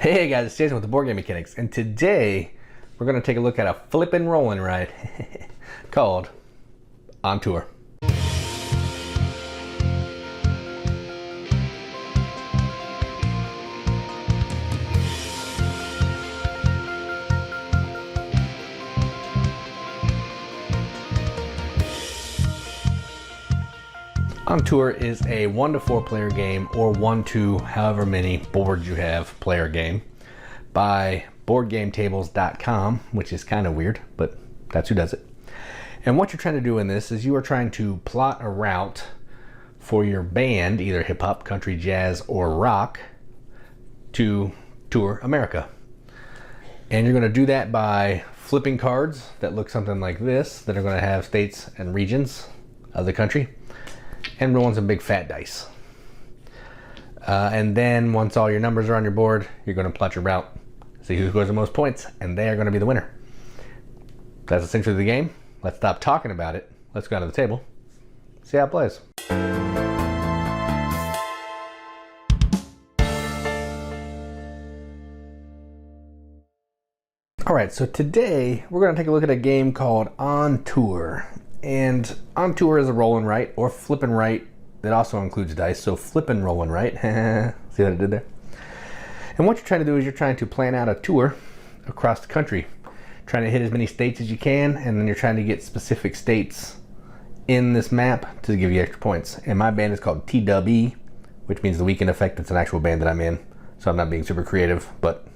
Hey guys, it's Jason with the Board Game Mechanics, and today we're going to take a look at a Flippin Roll Write called On Tour. On Tour is a 1 to 4 player game, or 1 to however many boards you have player game, by boardgametables.com, which is kind of weird, but that's who does it. And what you're trying to do in this is you are trying to plot a route for your band, either hip hop, country, jazz, or rock, to tour America. And you're going to do that by flipping cards that look something like this, that are going to have states and regions of the country, and rolling some big fat dice. And then once all your numbers are on your board, you're going to plot your route, see who scores the most points, and they are going to be the winner. That's essentially the game. Let's stop talking about it. Let's go to the table, see how it plays. All right, so today we're going to take a look at a game called On Tour. And On Tour is a roll and write, or flip and write, that also includes dice. So Flippin Roll Write. See what I did there? And what you're trying to do is you're trying to plan out a tour across the country, trying to hit as many states as you can, and then you're trying to get specific states in this map to give you extra points. And my band is called TWE, which means the Weekend Effect. It's an actual band that I'm in, so I'm not being super creative, but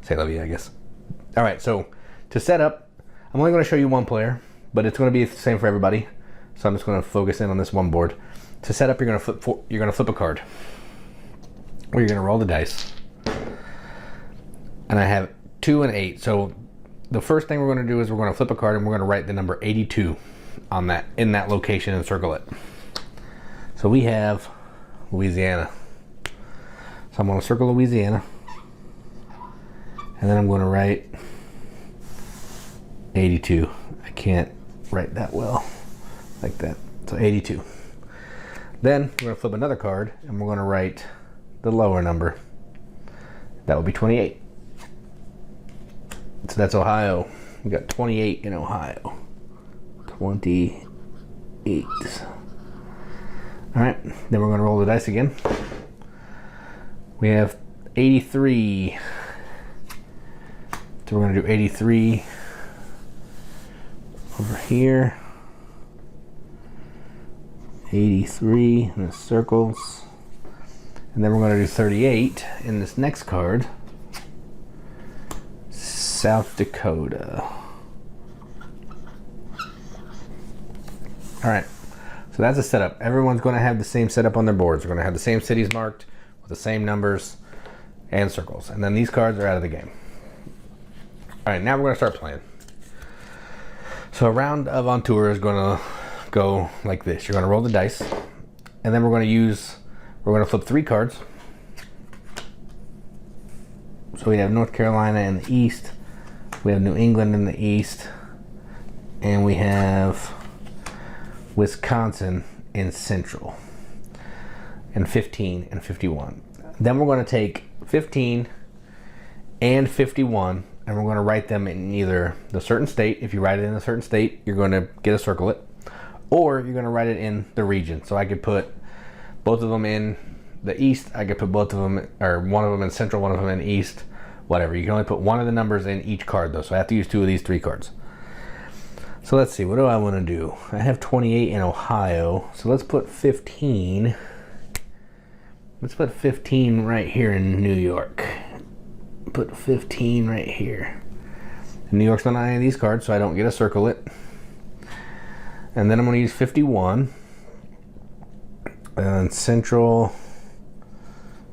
say love you, I guess. All right, so to set up, I'm only going to show you one player, but it's going to be the same for everybody. So I'm just going to focus in on this one board. To set up, you're going to flip a card, or you're going to roll the dice. And I have 2 and 8. So the first thing we're going to do is we're going to flip a card, and we're going to write the number 82 on that, in that location, and circle it. So we have Louisiana. So I'm going to circle Louisiana, and then I'm going to write 82. I can't write that well like that. So 82. Then we're going to flip another card, and we're going to write the lower number. That would be 28. So that's Ohio. We got 28 in Ohio. 28. All right, then we're going to roll the dice again. We have 83. So we're going to do 83 over here. 83 in the circles. And then we're going to do 38 in this next card. South Dakota. All right, so that's a setup. Everyone's going to have the same setup on their boards. We're going to have the same cities marked with the same numbers and circles. And then these cards are out of the game. All right, now we're going to start playing. So a round of On Tour is going to go like this. You're going to roll the dice, and then we're going to flip 3 cards. So we have North Carolina in the east, we have New England in the east, and we have Wisconsin in central, and 15 and 51. Then we're going to take 15 and 51, and we're going to write them in either the certain state. If you write it in a certain state, you're going to get a circle it, or you're going to write it in the region. So I could put both of them in the east. I could put both of them, or one of them in central, one of them in east, whatever. You can only put one of the numbers in each card though, so I have to use 2 of these 3 cards. So let's see, what do I want to do? I have 28 in Ohio, so let's put 15. Let's put 15 right here in New York. Put 15 right here. New York's not on any of these cards, so I don't get to circle it. And then I'm going to use 51. And central,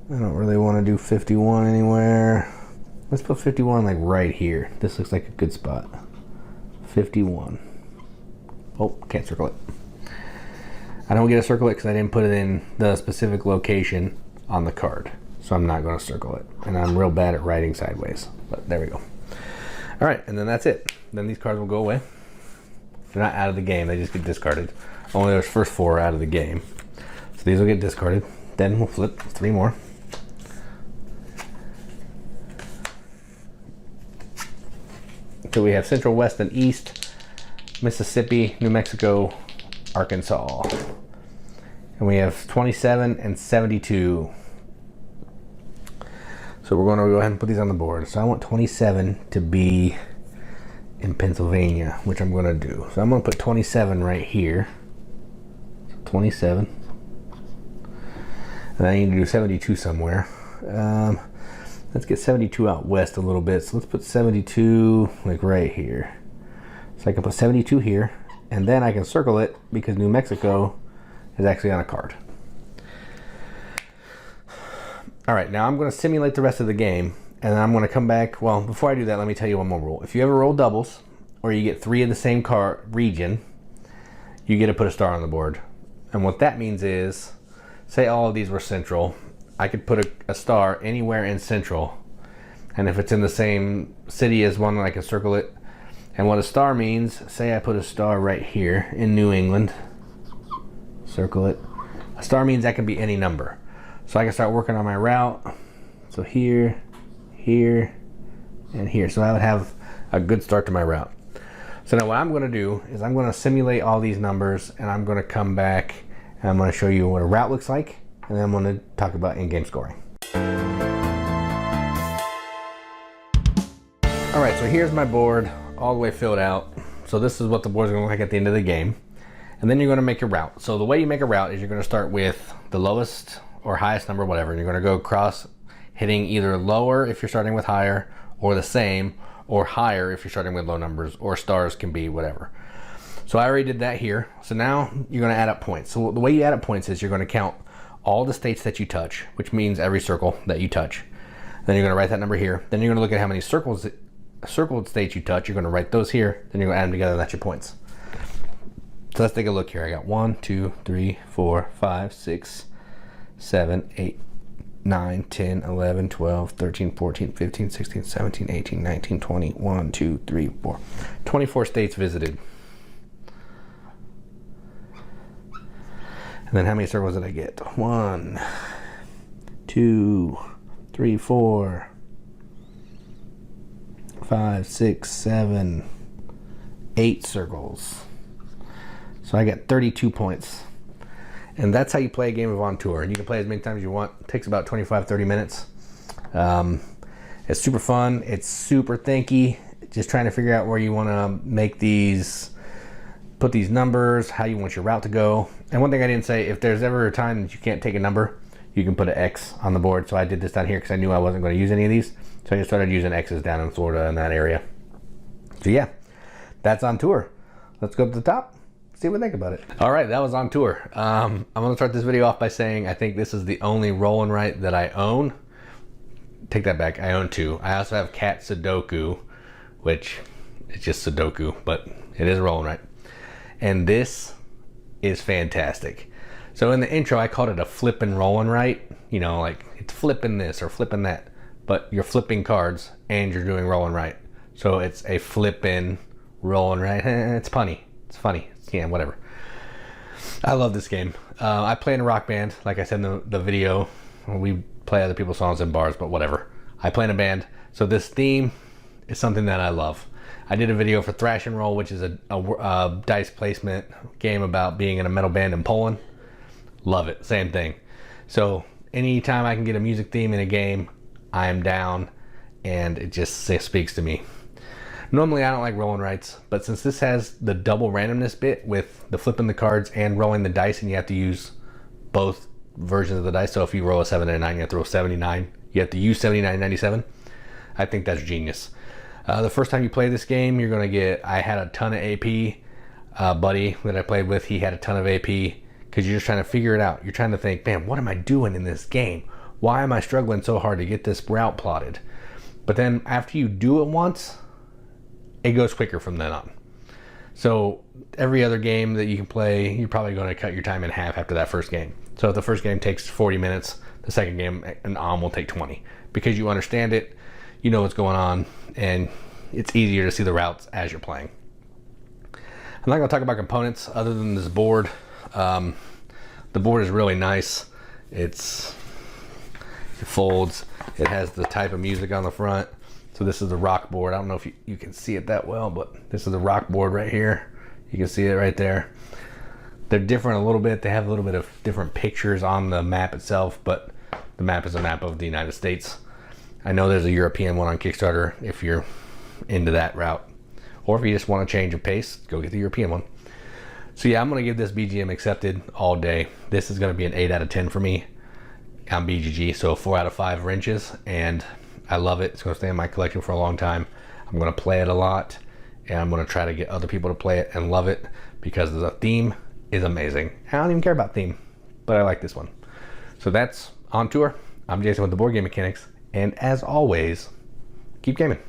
I don't really want to do 51 anywhere. Let's put 51 like right here. This looks like a good spot. 51. Oh, can't circle it. I don't get to circle it because I didn't put it in the specific location on the card. So I'm not going to circle it. And I'm real bad at writing sideways. But there we go. All right, and then that's it. Then these cards will go away. They're not out of the game, they just get discarded. Only those first 4 are out of the game. So these will get discarded. Then we'll flip 3 more. So we have Central, West, and East, Mississippi, New Mexico, Arkansas. And we have 27 and 72. So we're going to go ahead and put these on the board. So I want 27 to be in Pennsylvania, which I'm going to do. So I'm going to put 27 right here. So 27. And I need to do 72 somewhere. Let's get 72 out west a little bit. So let's put 72 like right here. So I can put 72 here, and then I can circle it because New Mexico is actually on a card. All right, now I'm going to simulate the rest of the game, and then I'm going to come back. Well, before I do that, let me tell you one more rule. If you ever roll doubles, or you get 3 of the same region, you get to put a star on the board. And what that means is, say all of these were Central, I could put a star anywhere in Central, and if it's in the same city as one, I can circle it. And what a star means, say I put a star right here in New England, circle it. A star means that can be any number. So I can start working on my route. So here, here, and here. So I would have a good start to my route. So now what I'm going to do is I'm going to simulate all these numbers, and I'm going to come back and I'm going to show you what a route looks like, and then I'm going to talk about in-game scoring. All right, so here's my board all the way filled out. So this is what the board's going to look like at the end of the game. And then you're going to make your route. So the way you make a route is you're going to start with the lowest or highest number, whatever, and you're going to go across, hitting either lower if you're starting with higher, or the same, or higher if you're starting with low numbers, or stars can be whatever. So I already did that here. So now you're going to add up points. So the way you add up points is you're going to count all the states that you touch, which means every circle that you touch. Then you're going to write that number here. Then you're going to look at how many circled states you touch. You're going to write those here. Then you're going to add them together, and that's your points. So let's take a look here. I got 1, 2, 3, 4, 5, 6, 7, 8, 9, 10, 11, 12, 13, 14, 15, 16, 17, 18, 19, 20, 1, 2, 3, 4. 24 states visited. And then how many circles did I get? 1, 2, 3, 4, 5, 6, 7, 8 circles. So I got 32 points. And that's how you play a game of On Tour. And you can play as many times as you want. It takes about 25-30 minutes. It's super fun. It's super thinky. Just trying to figure out where you want to make these, put these numbers, how you want your route to go. And one thing I didn't say, if there's ever a time that you can't take a number, you can put an X on the board. So I did this down here because I knew I wasn't going to use any of these. So I just started using X's down in Florida in that area. So yeah, that's On Tour. Let's go up to the top. See what we think about it. All right, that was On Tour. I'm gonna start this video off by saying I think this is the only roll and write that I own. Take that back, I own 2. I also have Cat Sudoku, which is just Sudoku, but it is roll and write. And this is fantastic. So in the intro, I called it a Flippin Roll and Write. You know, like it's flipping this or flipping that, but you're flipping cards and you're doing roll and write. So it's a Flippin Roll and Write. It's punny, it's funny. Yeah, whatever. I love this game. I play in a rock band, like I said in the video. We play other people's songs in bars, but whatever. I play in a band, so this theme is something that I love. I did a video for Thrash and Roll, which is a dice placement game about being in a metal band in Poland. Love it, same thing. So anytime I can get a music theme in a game, I am down, and it just speaks to me. Normally I don't like rolling writes, but since this has the double randomness bit with the flipping the cards and rolling the dice, and you have to use both versions of the dice. So if you roll a 7 and a 9, you have to roll 79. You have to use 79 and 97. I think that's genius. The first time you play this game, you're gonna get, I had a ton of AP. Buddy that I played with, he had a ton of AP, because you're just trying to figure it out. You're trying to think, man, what am I doing in this game? Why am I struggling so hard to get this route plotted? But then after you do it once, it goes quicker from then on. So every other game that you can play, you're probably going to cut your time in half after that first game. So if the first game takes 40 minutes, the second game will take 20, because you understand it, you know what's going on, and it's easier to see the routes as you're playing. I'm not going to talk about components other than this board. The board is really nice. It's It folds. It has the type of music on the front. So this is the rock board. I don't know if you can see it that well, but this is the rock board right here. You can see it right there. They're different a little bit. They have a little bit of different pictures on the map itself, but the map is a map of the United States. I know there's a European one on Kickstarter if you're into that route. Or if you just want to change of pace, go get the European one. So yeah, I'm going to give this BGM accepted all day. This is going to be an 8 out of 10 for me on BGG. So 4 out of 5 wrenches, and I love it. It's going to stay in my collection for a long time. I'm going to play it a lot, and I'm going to try to get other people to play it and love it because the theme is amazing. I don't even care about theme, but I like this one. So that's On Tour. I'm Jason with the Board Game Mechanics, and as always, keep gaming.